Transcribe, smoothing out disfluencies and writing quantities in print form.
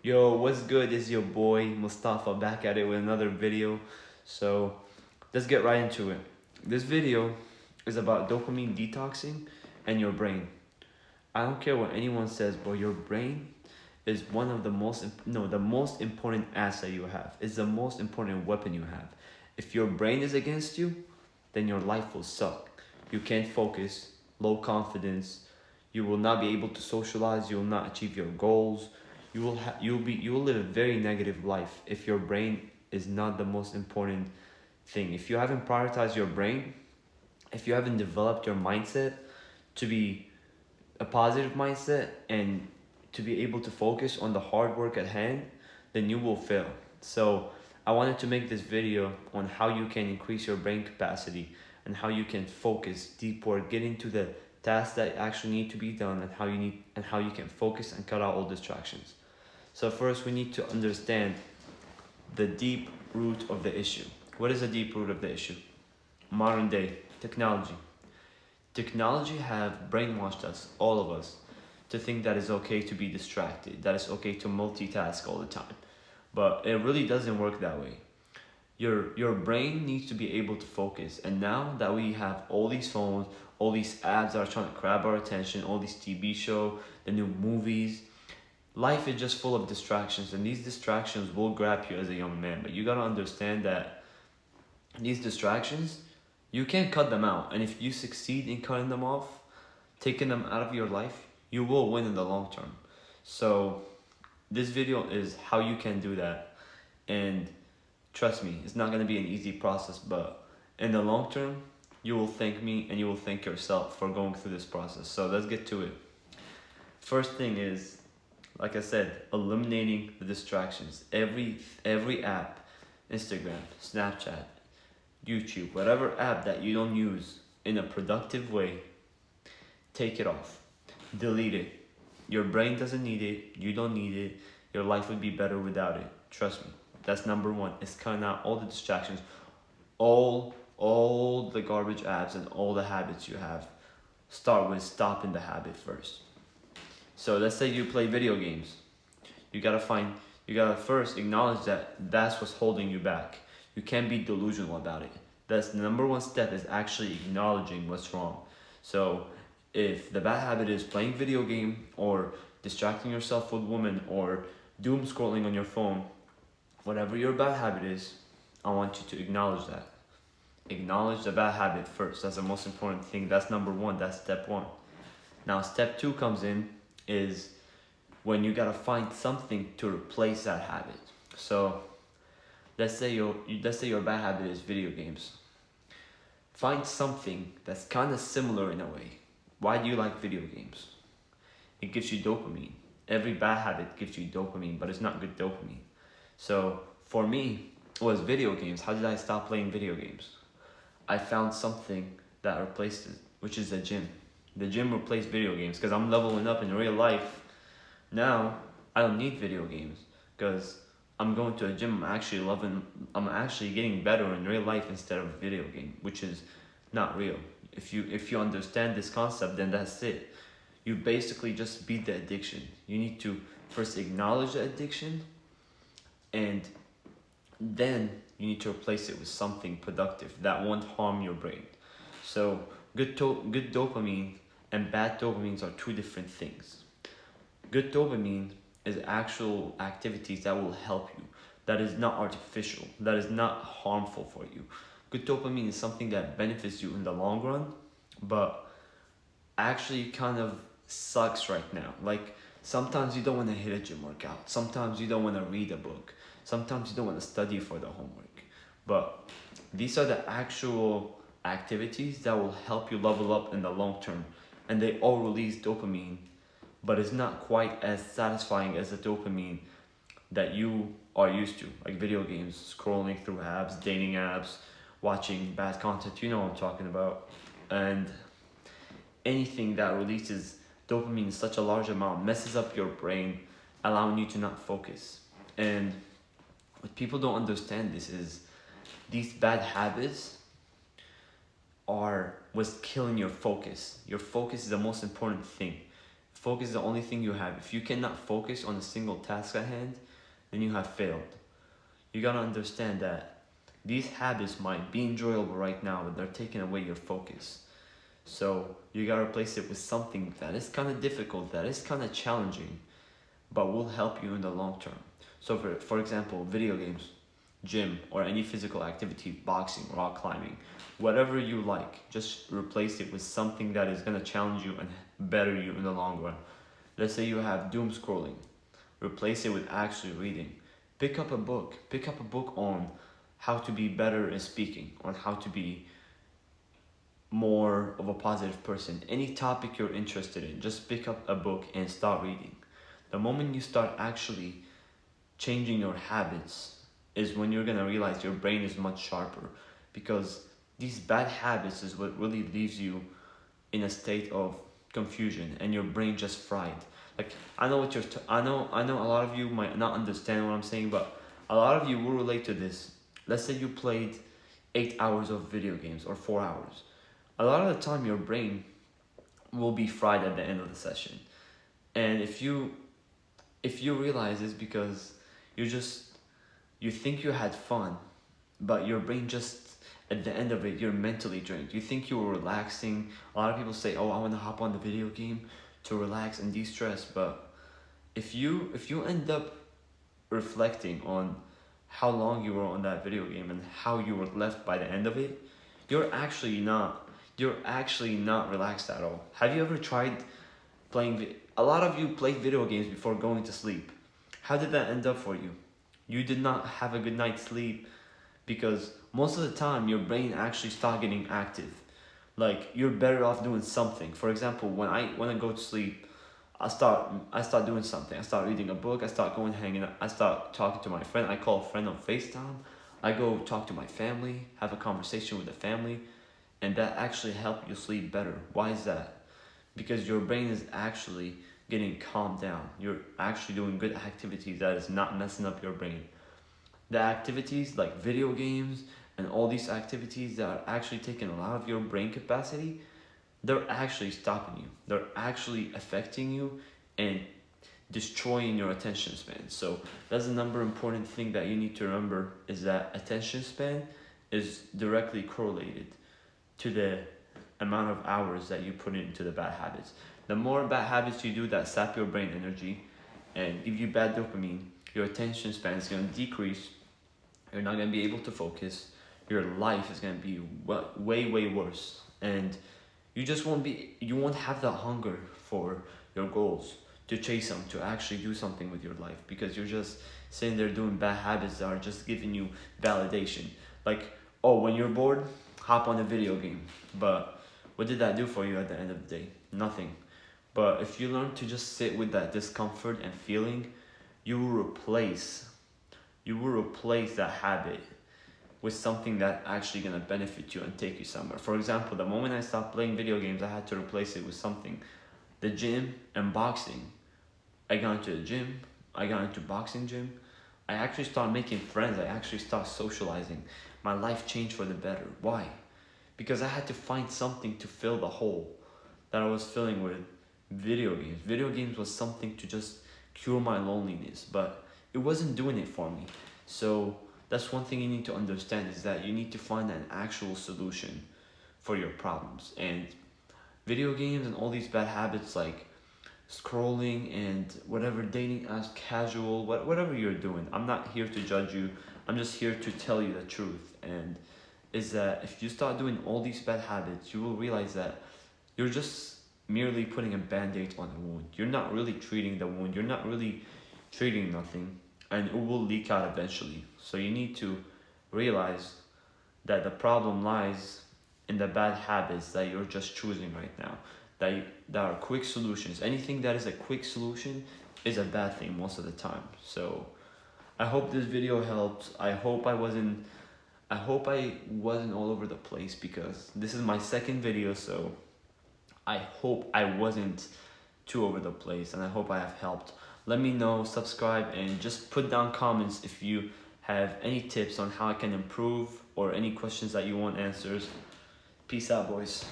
Yo, what's good? It's your boy Mustafa back at it with another video. So let's get right into it. This video is about dopamine detoxing and your brain. I don't care what anyone says, but your brain is one of the the most important asset you have. It's the most important weapon you have. If your brain is against you, then your life will suck. You can't focus, low confidence, you will not be able to socialize, you will not achieve your goals. You will live a very negative life if your brain is not the most important thing. If you haven't prioritized your brain, if you haven't developed your mindset to be a positive mindset and to be able to focus on the hard work at hand, then you will fail. So I wanted to make this video on how you can increase your brain capacity and how you can focus deep work, get into the tasks that actually need to be done, and how you can focus and cut out all distractions. So first we need to understand the deep root of the issue. What is the deep root of the issue? Modern day technology. Technology have brainwashed us, all of us, to think that it's okay to be distracted, that it's okay to multitask all the time. But it really doesn't work that way. Your brain needs to be able to focus. And now that we have all these phones, all these apps that are trying to grab our attention, all these TV show, the new movies, life is just full of distractions, and these distractions will grab you as a young man. But you gotta understand that these distractions, you can't cut them out. And if you succeed in cutting them off, taking them out of your life, you will win in the long term. So this video is how you can do that. And trust me, it's not gonna be an easy process, but in the long term, you will thank me and you will thank yourself for going through this process. So let's get to it. First thing is, like I said, eliminating the distractions. Every app, Instagram, Snapchat, YouTube, whatever app that you don't use in a productive way, take it off. Delete it. Your brain doesn't need it. You don't need it. Your life would be better without it. Trust me. That's number one. It's cutting out all the distractions, all the garbage apps and all the habits you have. Start with stopping the habit first. So let's say you play video games. You gotta first acknowledge that that's what's holding you back. You can't be delusional about it. That's the number one step, is actually acknowledging what's wrong. So if the bad habit is playing video game or distracting yourself with women or doom scrolling on your phone, whatever your bad habit is, I want you to acknowledge that. Acknowledge the bad habit first. That's the most important thing. That's number one. That's step one. Now step two comes in, is when you gotta find something to replace that habit. So let's say your bad habit is video games. Find something that's kind of similar in a way. Why do you like video games? It gives you dopamine. Every bad habit gives you dopamine, but it's not good dopamine. So for me, it was video games. How did I stop playing video games? I found something that replaced it, which is the gym. The gym replaced video games because I'm leveling up in real life. Now I don't need video games because I'm going to a gym. I'm actually getting better in real life instead of a video game, which is not real. If you understand this concept, then that's it. You basically just beat the addiction. You need to first acknowledge the addiction, and then you need to replace it with something productive that won't harm your brain. So good dopamine and bad dopamines are two different things. Good dopamine is actual activities that will help you. That is not artificial. That is not harmful for you. Good dopamine is something that benefits you in the long run, but actually kind of sucks right now. Like sometimes you don't want to hit a gym workout. Sometimes you don't want to read a book. Sometimes you don't want to study for the homework. But these are the actual activities that will help you level up in the long term. And they all release dopamine, but it's not quite as satisfying as the dopamine that you are used to, like video games, scrolling through apps, dating apps, watching bad content, you know what I'm talking about. And anything that releases dopamine in such a large amount messes up your brain, allowing you to not focus. And what people don't understand this is these bad habits are what's killing your focus. Your focus is the most important thing. Focus is the only thing you have. If you cannot focus on a single task at hand, then you have failed. You gotta understand that these habits might be enjoyable right now, but they're taking away your focus. So you gotta replace it with something that is kind of difficult, that is kind of challenging, but will help you in the long term. So for example, video games, gym, or any physical activity, boxing, rock climbing, whatever you like, just replace it with something that is gonna challenge you and better you in the long run. Let's say you have doom scrolling, replace it with actually reading. Pick up a book on how to be better in speaking, on how to be more of a positive person. Any topic you're interested in, just pick up a book and start reading. The moment you start actually changing your habits is when you're gonna realize your brain is much sharper, because these bad habits is what really leaves you in a state of confusion and your brain just fried. Like, I know what I know a lot of you might not understand what I'm saying, but a lot of you will relate to this. Let's say you played 8 hours of video games or 4 hours. A lot of the time your brain will be fried at the end of the session. And if you realize it's because you think you had fun, but your brain just, at the end of it, you're mentally drained. You think you were relaxing. A lot of people say, oh, I want to hop on the video game to relax and de-stress. But if you end up reflecting on how long you were on that video game and how you were left by the end of it, you're actually not relaxed at all. Have you ever tried playing? A lot of you played video games before going to sleep. How did that end up for you? You did not have a good night's sleep, because most of the time your brain actually starts getting active. Like, you're better off doing something. For example, when I go to sleep, I start doing something. I start reading a book. I start going hanging out. I start talking to my friend. I call a friend on FaceTime. I go talk to my family, have a conversation with the family, and that actually helps you sleep better. Why is that? Because your brain is actually getting calmed down. You're actually doing good activities that is not messing up your brain. The activities like video games and all these activities that are actually taking a lot of your brain capacity, they're actually stopping you. They're actually affecting you and destroying your attention span. So that's the number important thing that you need to remember, is that attention span is directly correlated to the amount of hours that you put into the bad habits. The more bad habits you do that sap your brain energy and give you bad dopamine, your attention span is going to decrease. You're not going to be able to focus. Your life is going to be way worse. And you won't have the hunger for your goals, to chase them, to actually do something with your life, because you're just sitting there doing bad habits that are just giving you validation. Like, oh, when you're bored, hop on a video game. But what did that do for you at the end of the day? Nothing. But if you learn to just sit with that discomfort and feeling, you will replace that habit with something that actually gonna benefit you and take you somewhere. For example, the moment I stopped playing video games, I had to replace it with something. The gym and boxing. I got into the gym, I got into boxing gym. I actually started making friends, I actually started socializing. My life changed for the better. Why? Because I had to find something to fill the hole that I was filling with video games. Video games was something to just cure my loneliness, but it wasn't doing it for me. So that's one thing you need to understand, is that you need to find an actual solution for your problems. And video games and all these bad habits like scrolling and whatever, dating as casual, whatever you're doing, I'm not here to judge you. I'm just here to tell you the truth. And is that if you start doing all these bad habits, you will realize that you're just merely putting a band-aid on the wound. You're not really treating the wound. You're not really treating nothing, and it will leak out eventually. So you need to realize that the problem lies in the bad habits that you're just choosing right now. That are quick solutions. Anything that is a quick solution is a bad thing most of the time. So I hope this video helped. I hope I wasn't all over the place, because this is my second video, so I hope I wasn't too over the place, and I hope I have helped. Let me know, subscribe, and just put down comments if you have any tips on how I can improve or any questions that you want answers. Peace out, boys.